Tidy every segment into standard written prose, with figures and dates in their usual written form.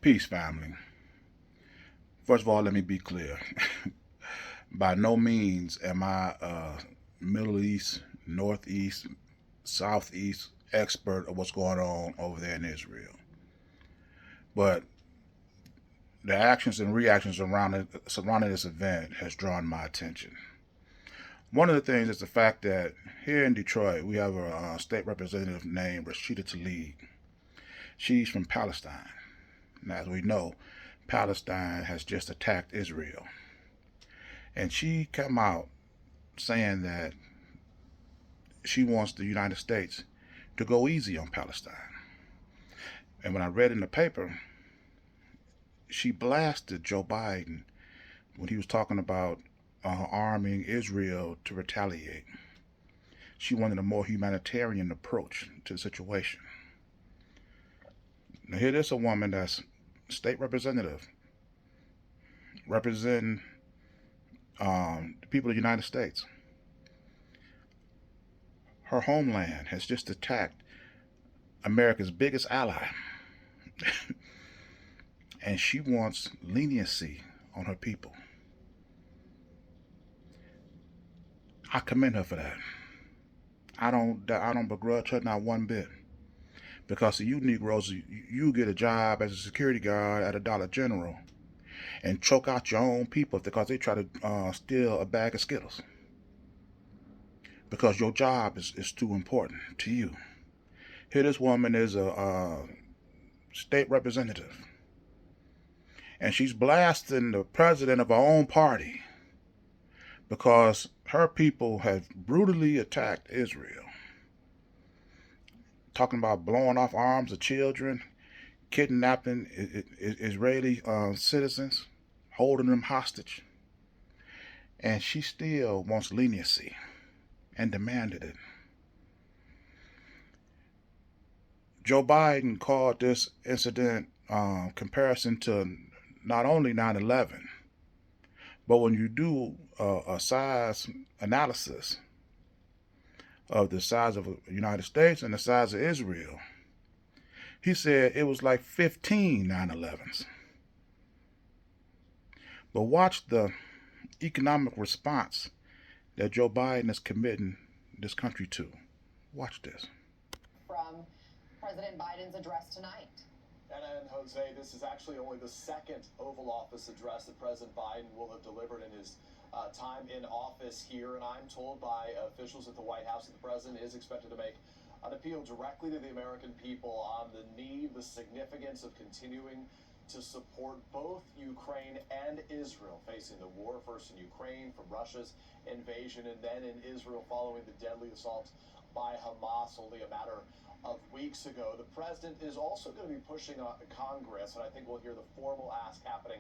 Peace, family. First of all, let me be clear. By no means am I a Middle East, Northeast, Southeast expert of what's going on over there in Israel. But the actions and reactions surrounding this event has drawn my attention. One of the things is the fact that here in Detroit, we have a state representative named Rashida Tlaib. She's from Palestine. And as we know, Palestine has just attacked Israel. And she came out saying that she wants the United States to go easy on Palestine. And when I read in the paper, she blasted Joe Biden when he was talking about arming Israel to retaliate. She wanted a more humanitarian approach to the situation. Now, here there's a woman that's state representative, representing the people of the United States. Her homeland has just attacked America's biggest ally. And she wants leniency on her people. I commend her for that. I don't begrudge her not one bit. Because you Negroes, you get a job as a security guard at a Dollar General and choke out your own people because they try to steal a bag of Skittles. Because your job is too important to you. Here this woman is a state representative. And she's blasting the president of her own party because her people have brutally attacked Israel. Talking about blowing off arms of children, kidnapping Israeli citizens, holding them hostage. And she still wants leniency and demanded it. Joe Biden called this incident comparison to not only 9/11, but when you do a size analysis of the size of the United States and the size of Israel, he said it was like 15 9/11s. But watch the economic response that Joe Biden is committing this country to. Watch this. From President Biden's address tonight. And Jose, this is actually only the second Oval Office address that President Biden will have delivered in his time in office here. And I'm told by officials at the White House that the president is expected to make an appeal directly to the American people on the need, the significance of continuing to support both Ukraine and Israel facing the war, first in Ukraine from Russia's invasion and then in Israel following the deadly assaults by Hamas only a matter of weeks ago. The president is also going to be pushing on Congress, and I think we'll hear the formal ask happening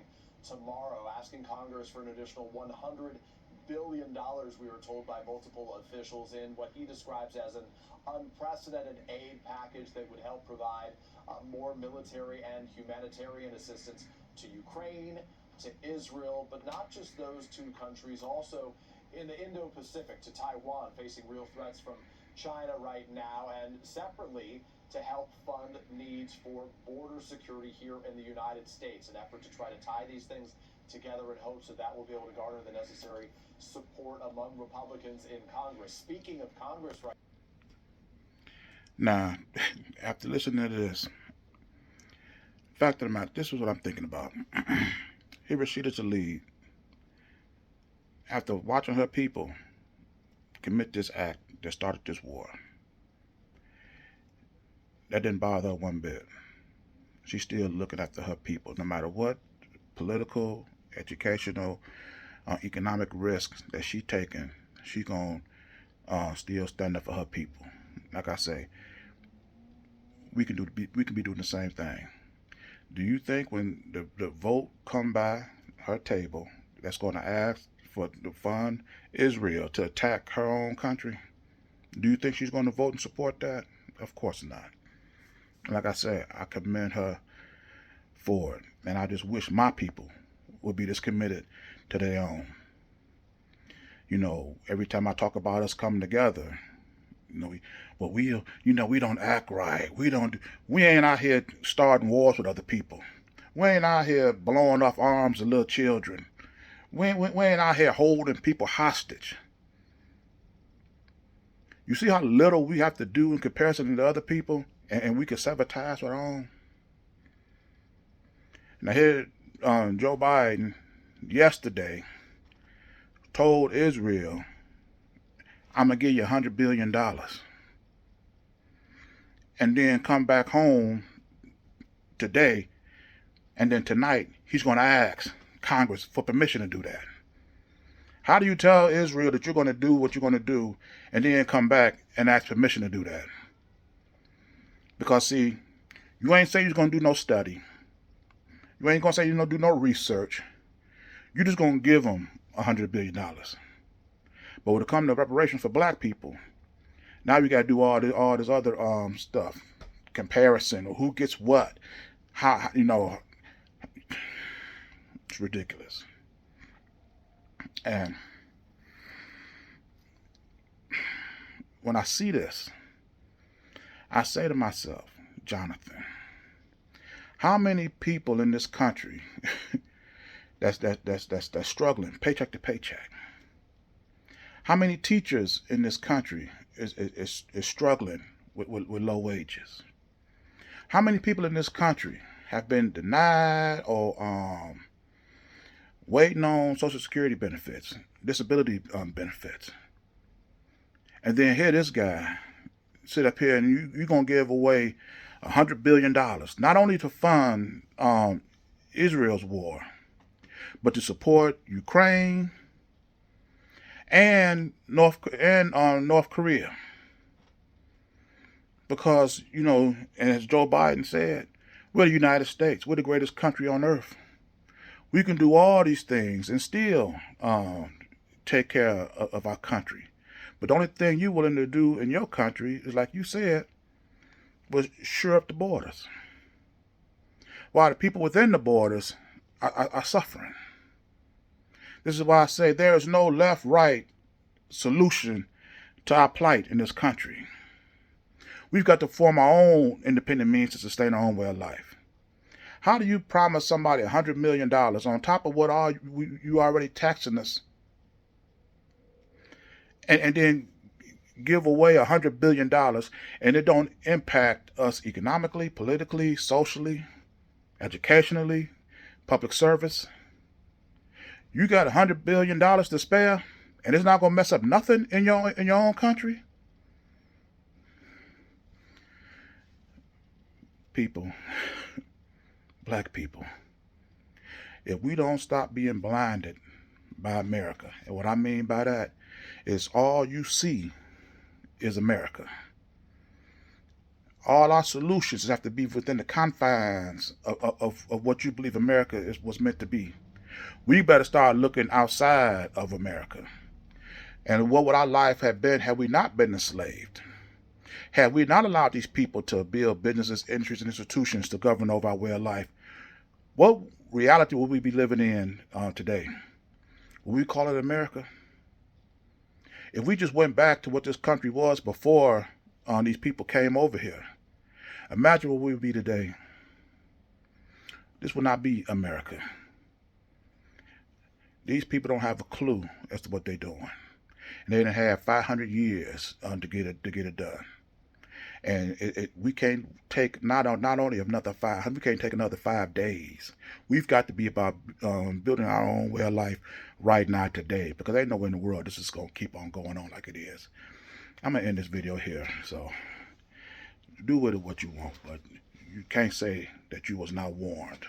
tomorrow, asking Congress for an additional $100 billion, we were told by multiple officials, in what he describes as an unprecedented aid package that would help provide more military and humanitarian assistance to Ukraine, to Israel, but not just those two countries, also in the Indo-Pacific, to Taiwan, facing real threats from China right now, and separately to help fund needs for border security here in the United States, an effort to try to tie these things together in hopes that that will be able to garner the necessary support among Republicans in Congress. Speaking of Congress right now, after listening to this, fact of the matter, this is what I'm thinking about. Here Rashida Tlaib, after watching her people commit this act that started this war, that didn't bother her one bit. She's still looking after her people, no matter what political, educational, economic risks that she's taking. She's gonna still stand up for her people. Like I say, we can be doing the same thing. Do you think when the vote come by her table that's going to ask for to fund Israel to attack her own country, do you think she's going to vote and support that? Of course not. Like I said, I commend her for it, and I just wish my people would be this committed to their own. You know, every time I talk about us coming together, we don't act right. We ain't out here starting wars with other people. We ain't out here blowing off arms of little children. We ain't out here holding people hostage. You see how little we have to do in comparison to other people, and we can sever ties with our own? Now here, Joe Biden yesterday told Israel, I'm going to give you $100 billion. And then come back home today, and then tonight he's going to ask Congress for permission to do that. How do you tell Israel that you're going to do what you're going to do and then come back and ask permission to do that? Because, see, you ain't say you're going to do no study. You ain't going to say you're going to do no research. You're just going to give them $100 billion. But when it comes to reparations for black people, now we got to do all this other stuff. Comparison, or who gets what. How, you know, it's ridiculous. And when I see this, I say to myself, Jonathan, how many people in this country that's struggling paycheck to paycheck? How many teachers in this country is struggling with low wages? How many people in this country have been denied or waiting on Social Security benefits, disability benefits? And then here this guy sit up here and you're going to give away $100 billion, not only to fund Israel's war, but to support Ukraine and North Korea. Because, you know, and as Joe Biden said, we're the United States. We're the greatest country on earth. We can do all these things and still take care of our country. But the only thing you're willing to do in your country is, like you said, was shore up the borders. While the people within the borders are suffering. This is why I say there is no left-right solution to our plight in this country. We've got to form our own independent means to sustain our own way of life. How do you promise somebody $100 million on top of what you already taxing us, and then give away $100 billion and it don't impact us economically, politically, socially, educationally, public service? You got $100 billion to spare, and it's not going to mess up nothing in your own country? People, black people, if we don't stop being blinded by America, and what I mean by that is all you see is America. All our solutions have to be within the confines of what you believe America was meant to be. We better start looking outside of America. And what would our life have been had we not been enslaved? Had we not allowed these people to build businesses, industries, and institutions to govern over our way of life? What reality would we be living in today? Would we call it America? If we just went back to what this country was before these people came over here, imagine where we would be today. This would not be America. These people don't have a clue as to what they're doing. And they didn't have 500 years to get it done. And we can't take not only another 500, we can't take another 5 days. We've got to be about building our own way of life right now today, because ain't nowhere in the world this is going to keep on going on like it is. I'm going to end this video here. So do with it what you want, but you can't say that you was not warned.